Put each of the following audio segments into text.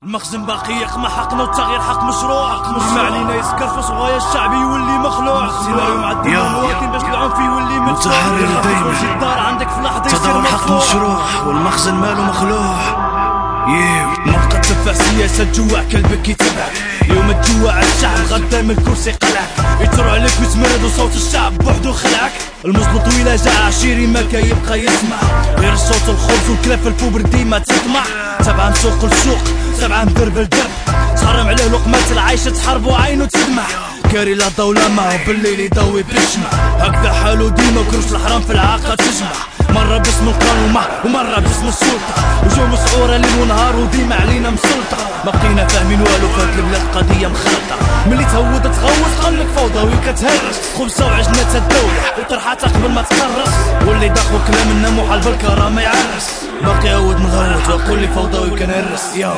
المخزن باقي يقمع حقنا والتغيير حق مشروع. ما علينا يسكرفص وغاية الشعب يولي مخلوع. سيناريو معدل مواطن باش العنف يولي متحرر دايما. الدار عندك في لحظة تدور الحق مشروع والمخزن ماله مخلوع. منطقة تدفع سياسة تجوع كلبك يتبعك. يوم تجوع الشعب غدا من الكرسي قلعك. يتر عليك وتمرد وصوت الشعب بوحدو خلعك. المزل طويلة جاع عشيري ما كيبقى يسمع غير صوت الخبز والكلاف الفوبر ديما تطمع. تبع مسوق لسوق تبع مدرب لدرب تحرم عليه لقمات العيشة تحارب وعينو تدمع. كاري لا دولة ما هو بالليل يضوي بيشمع. هكذا حالو ديما كروش الحرام في العاقة تجمع. مرة باسم القانون ومرة باسم السلطة. وجو مسعورة ليل ونهار وديما علينا مسلطة. ما بقينا فاهمين والو فهاد البلاد قضية مخلطة. ملي تهود تغوص قلبك فوضوي كتهرس. خبزة وعجنات الدولة وطرحاتها قبل ما تقرص. واللي داخل كلام النا محال بالكرامة يعرس. باقي عود نغوت وقول لي فوضوي كنهرس. يا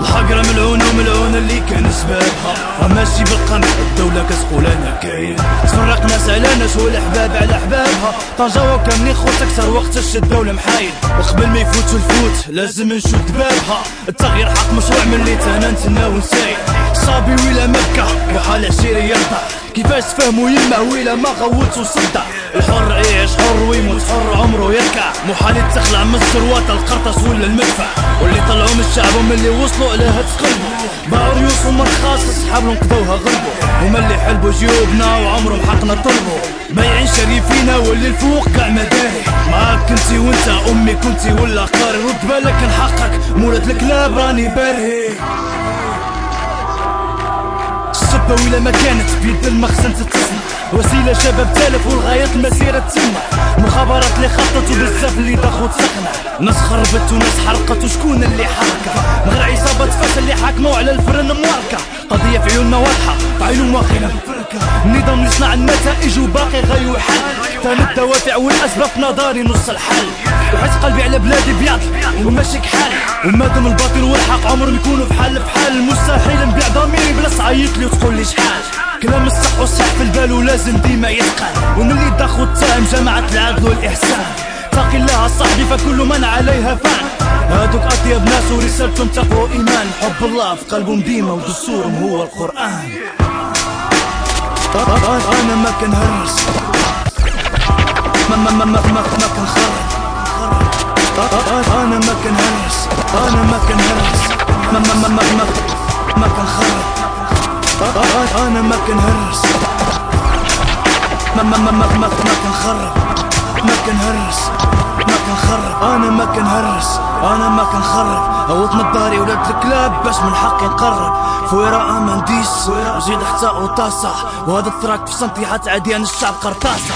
الحقرة ملعونة وملعونة اللي كان سبابها. ماشي بالقمع الدولة كتقول انا كاين. تفرق ناس على ناس والاحباب على احبابها. طنجة وكامني خوت اكثر وقت الدولة محايد. وقبل ما يفوت الفوت لازم نشد بابها. التغيير حق مشروع من اللي تانا نتنا ونسايد. صابي ويلا مكة وحال عشيري يرضى. كيفاش تفهموا يما ويلا ما غوت وصدع. الحر يعيش حر ويموت حر عمره يركع. محال تخلع من الثروات القرطاس ولا المدفع. واللي طلعوا من الشعب ومن اللي وصلوا عليها تقلبوا. باعوا ريوسهم مرخاص صحابهم قضوها غلبوا. ومن اللي حلبوا جيوبنا وعمرهم حقنا طلبوا. بايعين شريفينا واللي الفوق كاع مداري. معاك كنتي وانت امي كنتي ولا قاري. رد بالك نحقك مولد الكلاب راني بارهي. الشبة ولا ما كانت بيد المخزن تتصنع. وسيلة شباب تالف والغاية المسيرة تسمع. مخابرات اللي خطط وبزاف اللي داخل تسخنع. ناس خربت وناس حرقت وشكون اللي حركة. من غير عصابات فاس اللي حاكموا على الفرن مواركة. قضية في عيوننا واضحة فعيلهم واخينا الفركة. النظام اللي صنع النتائج وباقي غير حل. ثاني الدوافع والاسباب في نظري نص الحل. وحس قلبي على بلادي بياض وماشي كحال. ومادام الباطل والحق عمرهم يكونوا في حال المستحيل نبيع ضميري بلا تعيط لي وتقول لي شحال. كلام الصح والصح في البال ولازم ديما يتقال. ومن اللي داخل التهم جماعة العدل والإحسان. تقي الله صاحبي فكل من عليها فان. هادوك أطيب ناس ورسالتهم تقوى إيمان. حب الله في قلبهم ديما ودستورهم هو القرآن. أنا ما كنهرس ما كنخرب. أنا ما كنهرس ما كنهرس ما كنخرب. أنا ما كنهرس ما كنخرب. ما كنهرس ما كنخرب. أنا ما كنهرس أنا ما كنخرب. هوطنا الداري ولاد الكلاب باش من حقي نقرب. فويرة أما نديس وزيد حتى وطاسة. وهذا التراك في سنتي حتى عديان الشعب قرطاسة.